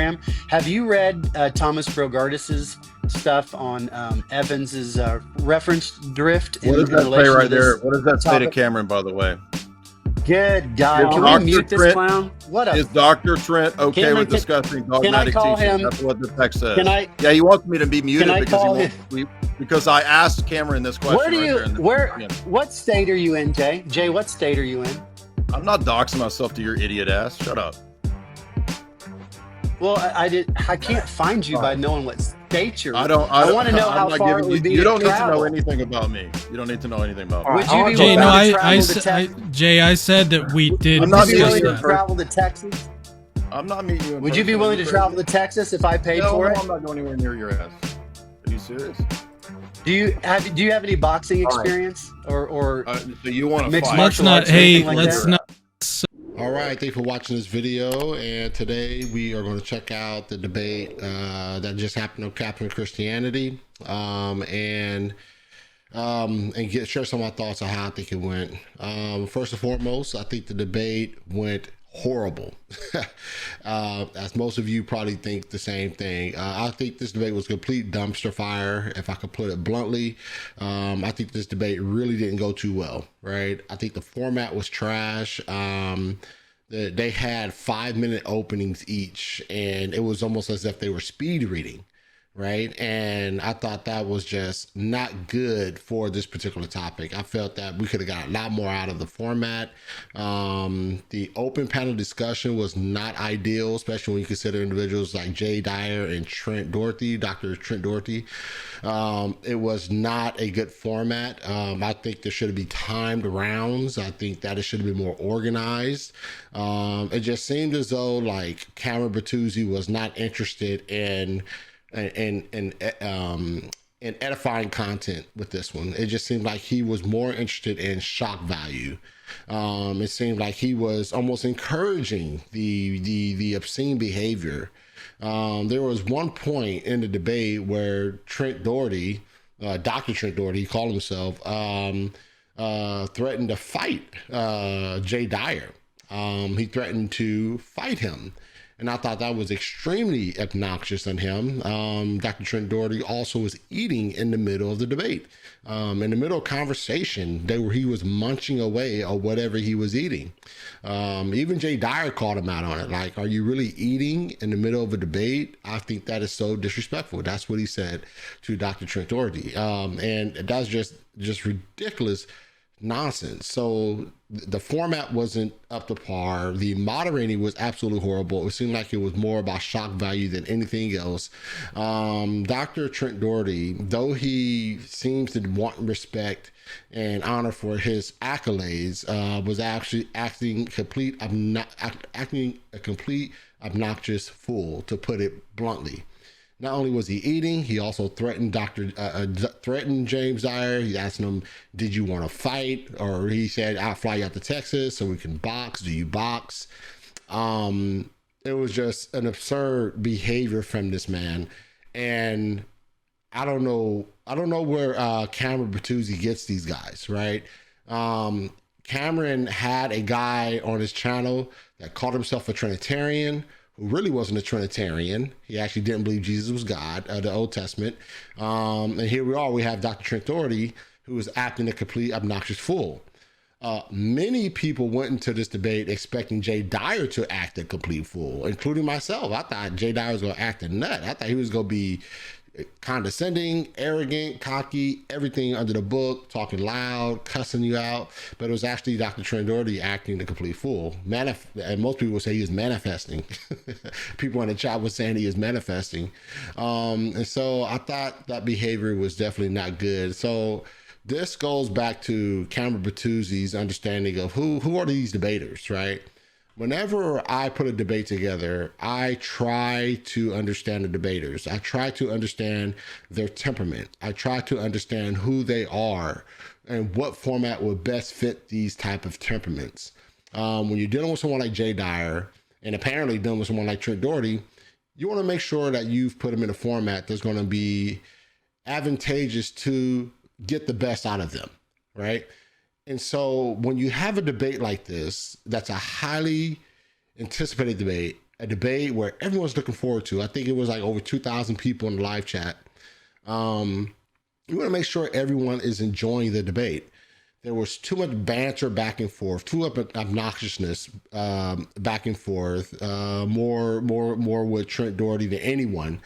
Instagram. Have you read Thomas Brogardis's stuff on Evans's reference drift What does in that say relation to right there? this What does that say to topic? Cameron, by the way? Good God. Is Can we Dr. mute this Trent clown? What a is Dr. Trent okay Cameron, with discussing can I dogmatic call teaching? him? That's what the text Can says. I Yeah, he wants me to be can muted I because he call won't. him? Because I asked Cameron this Where question do right you there. In the where beginning. what state are you in, Jay? Jay, what state are you in? I'm not doxing myself to your idiot ass. Shut up. Well, I can't find you by knowing what state you're I in. don't. I want to know I'm how not far it giving would you. be You to don't need to know travel. anything about me. You don't need to know anything about me. Would you be Jay, willing no, to travel to Texas? Jay, I said that we did I'm not Would you be discuss willing to that. travel to Texas? I'm not meeting you in Would you be person. willing to travel to Texas if I paid No, for it? I'm not going anywhere near your ass. Are you serious? Do you have any boxing experience or So you want to mixed fight? Let's martial not. arts or Hey, anything like let's that? not. All right, thanks for watching this video, and today we are going to check out the debate that just happened on Captain Christianity, and share some of my thoughts on how I think it went. First and foremost, I think the debate went horrible. As most of you probably think the same thing. I think this debate was a complete dumpster fire, if I could put it bluntly. I think this debate really didn't go too well, right? I think the format was trash. They had 5-minute openings each, and it was almost as if they were speed reading, right? And I thought that was just not good for this particular topic. I felt that we could have got a lot more out of the format. The open panel discussion was not ideal, especially when you consider individuals like Jay Dyer and Dr. Trent Doherty. It was not a good format. I think there should be timed rounds. I think that it should be more organized. It just seemed as though like Cameron Bertuzzi was not interested in edifying content with this one. It just seemed like he was more interested in shock value. It seemed like he was almost encouraging the obscene behavior. There was one point in the debate where Trent Doherty, Dr. Trent Doherty, he called himself, threatened to fight Jay Dyer. He threatened to fight him. And I thought that was extremely obnoxious on him. Dr. Trent Doherty also was eating in the middle of the debate. In the middle of conversation, he was munching away on whatever he was eating. Even Jay Dyer called him out on it. Like, are you really eating in the middle of a debate? I think that is so disrespectful. That's what he said to Dr. Trent Doherty. And that's just ridiculous nonsense. So the format wasn't up to par. The moderating was absolutely horrible. It seemed like it was more about shock value than anything else. Dr. Trent Doherty, though he seems to want respect and honor for his accolades, was actually acting a complete obnoxious fool, to put it bluntly. Not only was he eating, he also threatened threatened James Dyer. He asked him, "Did you want to fight?" Or he said, "I'll fly you out to Texas so we can box. Do you box?" It was just an absurd behavior from this man, and I don't know where Cameron Bertuzzi gets these guys, right? Cameron had a guy on his channel that called himself a Trinitarian, who really wasn't a Trinitarian. He actually didn't believe Jesus was God, the Old Testament. And here we have Dr. Trent Doherty, who was acting a complete obnoxious fool. Many people went into this debate expecting Jay Dyer to act a complete fool, including myself. I thought Jay Dyer was going to act a nut. I thought he was going to be condescending, arrogant, cocky, everything under the book, talking loud, cussing you out. But it was actually Dr. Trent Doherty acting the complete fool. And most people would say he is manifesting. People in the chat were saying he is manifesting. And so I thought that behavior was definitely not good. So this goes back to Cameron Bertuzzi's understanding of who are these debaters, right? Whenever I put a debate together, I try to understand the debaters. I try to understand their temperament. I try to understand who they are and what format would best fit these type of temperaments. When you're dealing with someone like Jay Dyer, and apparently dealing with someone like Trent Doherty, you want to make sure that you've put them in a format that's going to be advantageous to get the best out of them, right? And so when you have a debate like this, that's a highly anticipated debate, a debate where everyone's looking forward to. I think it was like over 2,000 people in the live chat. You want to make sure everyone is enjoying the debate. There was too much banter back and forth, too much obnoxiousness back and forth, more with Trent Doherty than anyone.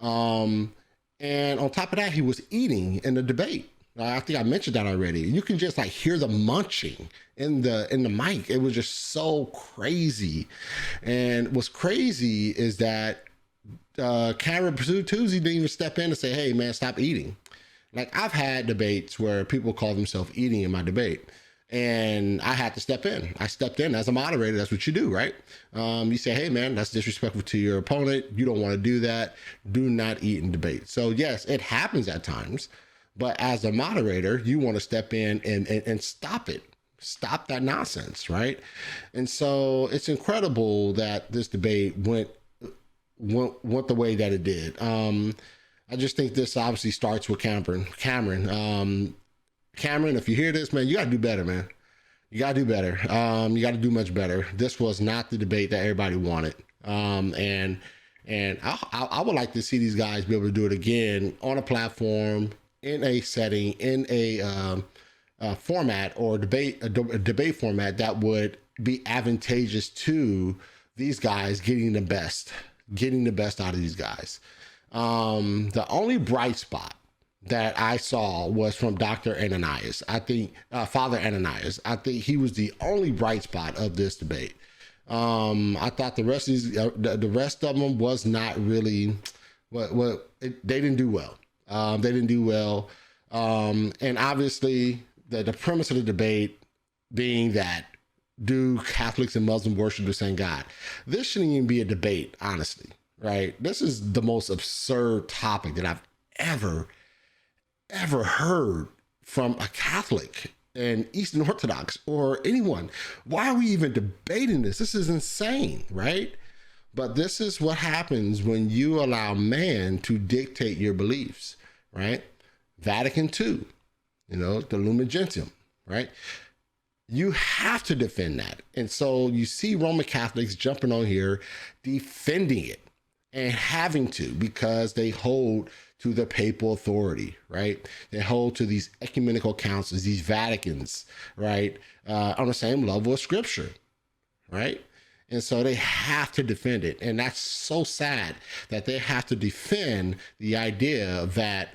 And on top of that, he was eating in the debate. I think I mentioned that already. You can just like hear the munching in the mic. It was just so crazy. And what's crazy is that Cameron Tuesday didn't even step in and say, "Hey man, stop eating." Like I've had debates where people call themselves eating in my debate, and I had to step in. I stepped in as a moderator. That's what you do, right? You say, "Hey man, that's disrespectful to your opponent. You don't want to do that. Do not eat in debate." So yes, it happens at times. But as a moderator, you want to step in and stop it. Stop that nonsense, right? And so it's incredible that this debate went the way that it did. I just think this obviously starts with Cameron. Cameron, if you hear this, man, you got to do better, man. You got to do better. You got to do much better. This was not the debate that everybody wanted. And I would like to see these guys be able to do it again on a platform, in a setting, in a format or a debate format that would be advantageous to these guys getting the best out of these guys. The only bright spot that I saw was from Dr. Ananias. I think Father Ananias. I think he was the only bright spot of this debate. I thought the rest of these, the rest of them was not really they didn't do well. They didn't do well. And obviously the premise of the debate being that do Catholics and Muslims worship the same God? This shouldn't even be a debate, honestly, right? This is the most absurd topic that I've ever heard from a Catholic and Eastern Orthodox or anyone. Why are we even debating this? This is insane, right? But this is what happens when you allow man to dictate your beliefs, right? Vatican II, the Lumen Gentium, right? You have to defend that. And so you see Roman Catholics jumping on here, defending it and having to, because they hold to the papal authority, right? They hold to these ecumenical councils, these Vaticans, right? On the same level as scripture, right? And so they have to defend it. And that's so sad that they have to defend the idea that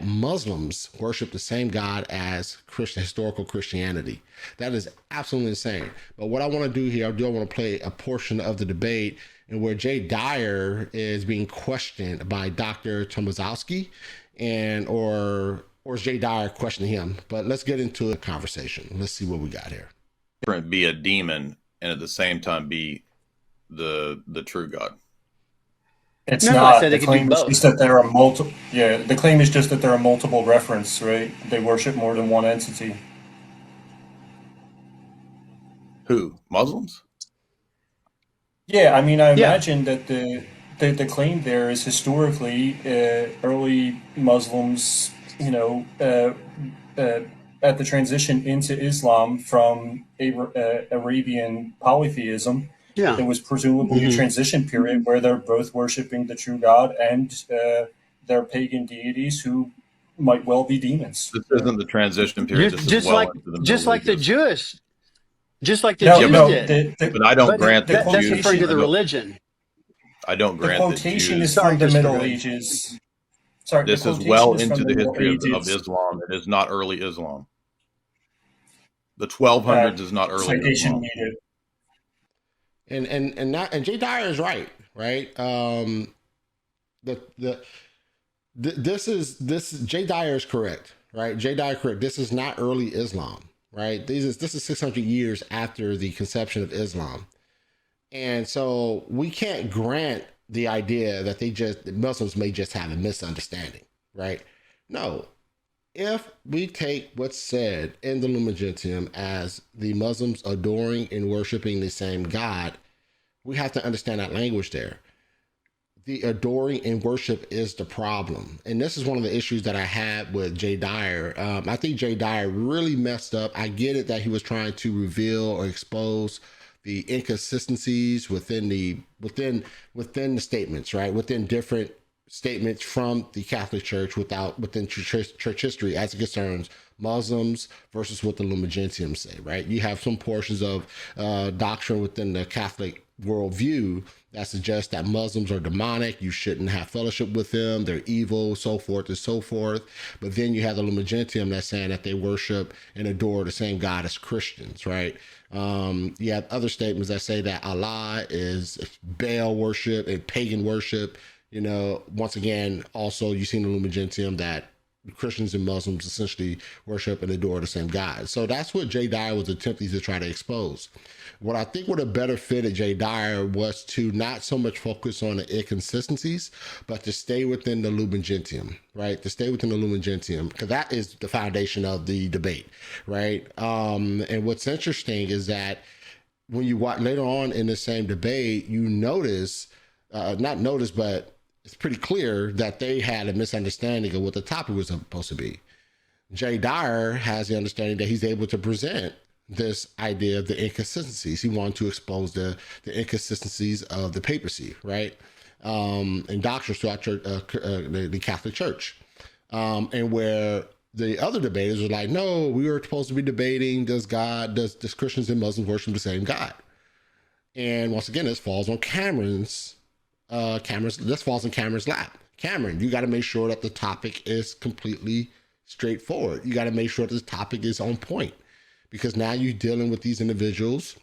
Muslims worship the same God as historical Christianity. That is absolutely insane. But what I want to do here, I want to play a portion of the debate and where Jay Dyer is being questioned by Dr. Tomaszowski, or is Jay Dyer questioning him? But let's get into a conversation. Let's see what we got here. Be a demon and at the same time be the true God. It's No, not. I said they The could do claim is both. just that there are multiple. Yeah, the claim is just that there are multiple references, right? They worship more than one entity. Who? Muslims? Yeah, I mean, I Yeah. imagine that the claim there is historically early Muslims, at the transition into Islam from Arabian polytheism. Yeah. There was presumably a transition period where they're both worshiping the true God and their pagan deities who might well be demons. This isn't the transition period. This is Just well like into the just Middle like the Ages. Jews. Just like the No, Jews no, did. But I don't But grant that that's Jews. referring to the I don't- religion. I don't the grant that quotation Jews. is Sorry, from the Christopher, Middle go ahead. Ages. Sorry, This the is quotation well is from into the Middle history of Ages. Islam. It is not early Islam. The 1200s is not early Citation Islam. needed. And Jay Dyer is right? This Jay Dyer is correct, right? Jay Dyer correct. This is not early Islam, right? This is 600 years after the conception of Islam, and so we can't grant the idea that Muslims may just have a misunderstanding, right? No. If we take what's said in the Lumen Gentium as the Muslims adoring and worshiping the same God, we have to understand that language there. The adoring and worship is the problem. And this is one of the issues that I had with Jay Dyer. I think Jay Dyer really messed up. I get it that he was trying to reveal or expose the inconsistencies within the statements, right? Within different statements from the Catholic Church within church history as it concerns Muslims versus what the Lumen Gentium say, right? You have some portions of doctrine within the Catholic worldview that suggests that Muslims are demonic, you shouldn't have fellowship with them, they're evil, so forth and so forth. But then you have the Lumen Gentium that's saying that they worship and adore the same God as Christians, right? You have other statements that say that Allah is Baal worship and pagan worship. You know, once again, also you see in the Lumen Gentium that Christians and Muslims essentially worship and adore the same God. So that's what Jay Dyer was attempting to try to expose. What I think would have better fitted Jay Dyer was to not so much focus on the inconsistencies, but to stay within the Lumen Gentium, right? To stay within the Lumen Gentium, because that is the foundation of the debate, right? And what's interesting is that when you watch later on in the same debate, you notice, but it's pretty clear that they had a misunderstanding of what the topic was supposed to be. Jay Dyer has the understanding that he's able to present this idea of the inconsistencies. He wanted to expose the inconsistencies of the papacy, right? And doctrines throughout the Catholic Church. And where the other debaters were like, no, we were supposed to be debating, does Christians and Muslims worship the same God? And once again, this falls on Cameron's lap. Cameron, you got to make sure that the topic is completely straightforward. You got to make sure that the topic is on point, because now you're dealing with these individuals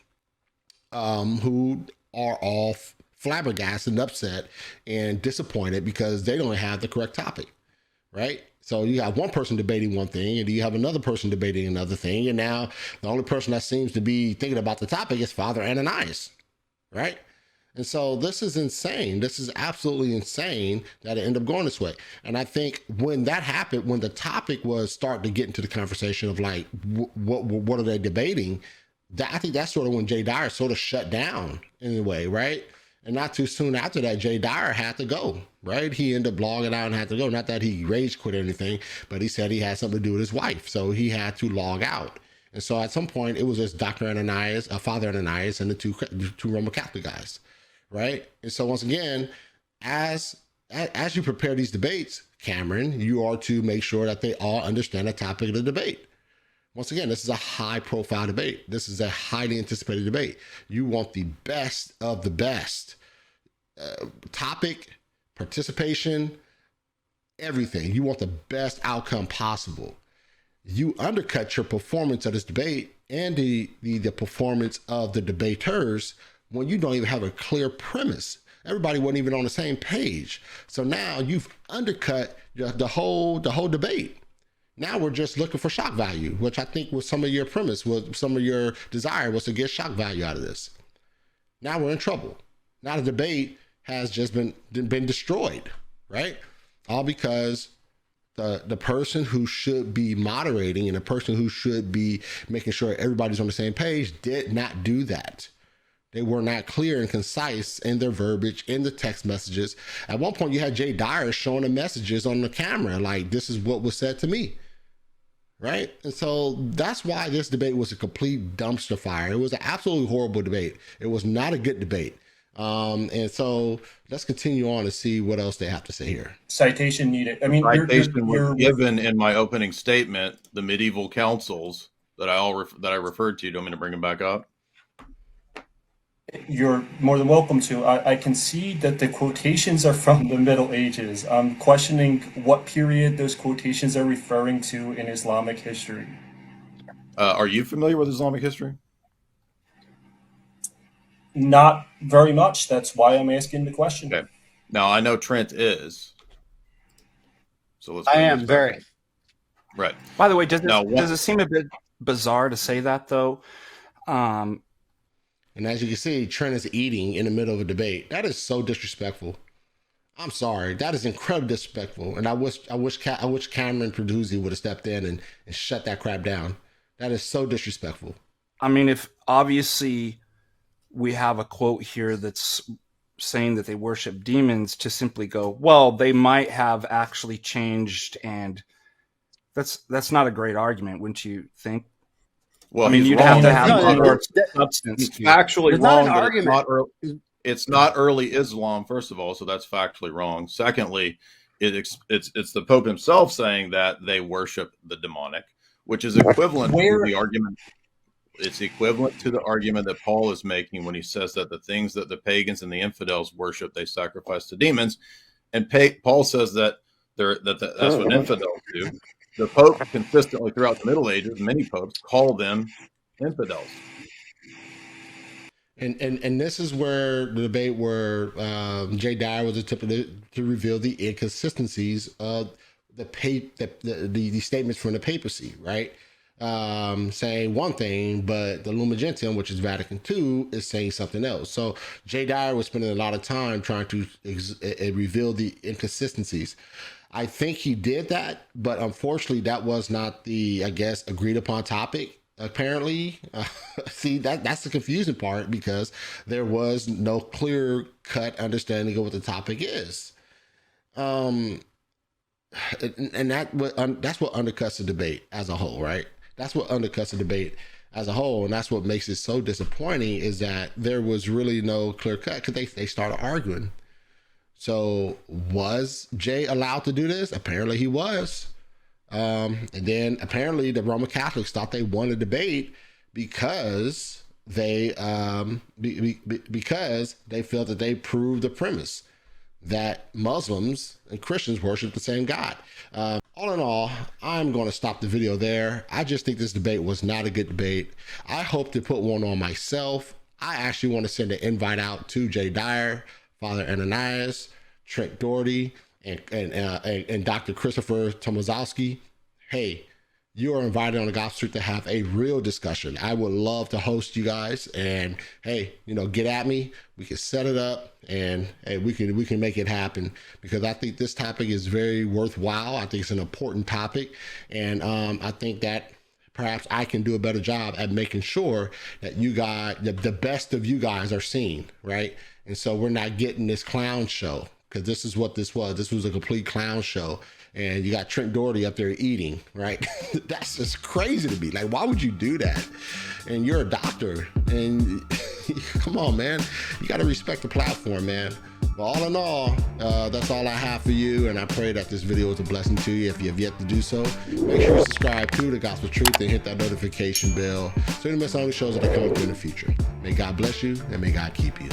who are all flabbergasted and upset and disappointed because they don't have the correct topic, right? So you have one person debating one thing, and you have another person debating another thing, and now the only person that seems to be thinking about the topic is Father Ananias, right? And so this is insane. This is absolutely insane that it ended up going this way. And I think when that happened, when the topic was starting to get into the conversation of like, what are they debating? I think that's sort of when Jay Dyer sort of shut down in a way, right? And not too soon after that, Jay Dyer had to go, right? He ended up logging out and had to go. Not that he rage quit or anything, but he said he had something to do with his wife. So he had to log out. And so at some point, it was just Dr. Ananias, Father Ananias, and the two Roman Catholic guys. Right. And so once again, as you prepare these debates, Cameron, you are to make sure that they all understand the topic of the debate. Once again, this is a high profile debate. This is a highly anticipated debate. You want the best of the best topic, participation, everything. You want the best outcome possible. You undercut your performance of this debate and the performance of the debaters when you don't even have a clear premise. Everybody wasn't even on the same page. So now you've undercut the whole debate. Now we're just looking for shock value, which I think was some of your premise, was some of your desire was to get shock value out of this. Now we're in trouble. Now the debate has just been destroyed, right? All because the person who should be moderating and the person who should be making sure everybody's on the same page did not do that. They were not clear and concise in their verbiage, in the text messages. At one point, you had Jay Dyer showing the messages on the camera, like, this is what was said to me, right? And so that's why this debate was a complete dumpster fire. It was an absolutely horrible debate. It was not a good debate. And so let's continue on and see what else they have to say here. Citation needed. I mean, Citation was given in my opening statement, the medieval councils that I referred to. Do you want me to bring them back up? You're more than welcome to. I can see that the quotations are from the Middle Ages. I'm questioning what period those quotations are referring to in Islamic history. Are you familiar with Islamic history? Not very much. That's why I'm asking the question. Okay. Now, I know Trent is. So let's. I am very. Right. By the way, does it seem a bit bizarre to say that, though? And as you can see, Trent is eating in the middle of a debate. That is so disrespectful. I'm sorry. That is incredibly disrespectful. And I wish Cameron Produzi would have stepped in and shut that crap down. That is so disrespectful. I mean, if obviously we have a quote here that's saying that they worship demons, to simply go, well, they might have actually changed, and that's not a great argument, wouldn't you think? Well, I mean, he's you'd wrong. have to have No, more that- substance. He's To factually There's not wrong an that argument. it's not early Islam, first of all, so that's factually wrong. Secondly, it's the Pope himself saying that they worship the demonic, which is equivalent to Where the argument. It's equivalent to the argument that Paul is making when he says that the things that the pagans and the infidels worship, they sacrifice to demons. And Paul says that that's what infidels do. The Pope consistently throughout the Middle Ages, many popes call them infidels. And this is where the debate where Jay Dyer was attempting to reveal the inconsistencies of the statements from the papacy, right? Saying one thing, but the Lumen Gentium, which is Vatican II, is saying something else. So Jay Dyer was spending a lot of time trying to reveal the inconsistencies. I think he did that, but unfortunately, that was not the, I guess, agreed upon topic. Apparently, see that's the confusing part because there was no clear cut understanding of what the topic is, and that's what undercuts the debate as a whole, right? That's what undercuts the debate as a whole, and that's what makes it so disappointing is that there was really no clear cut because they started arguing. So was Jay allowed to do this? Apparently he was. And then apparently the Roman Catholics thought they won the debate because they because they felt that they proved the premise that Muslims and Christians worship the same God. All in all, I'm going to stop the video there. I just think this debate was not a good debate. I hope to put one on myself. I actually want to send an invite out to Jay Dyer, Father Ananias, Trent Doherty, and Dr. Christopher Tomaszowski. Hey, you are invited on the Gospel Street to have a real discussion. I would love to host you guys, and hey, get at me. We can set it up, and hey, we can make it happen because I think this topic is very worthwhile. I think it's an important topic, and I think that perhaps I can do a better job at making sure that you guys, the best of you guys, are seen, right? And so we're not getting this clown show. Because this is what this was. This was a complete clown show. And you got Trent Doherty up there eating, right? That's just crazy to me. Like, why would you do that? And you're a doctor. And come on, man. You got to respect the platform, man. But all in all, that's all I have for you. And I pray that this video is a blessing to you. If you have yet to do so, make sure you subscribe to The Gospel Truth and hit that notification bell so you don't miss all the shows that are coming up in the future. May God bless you and may God keep you.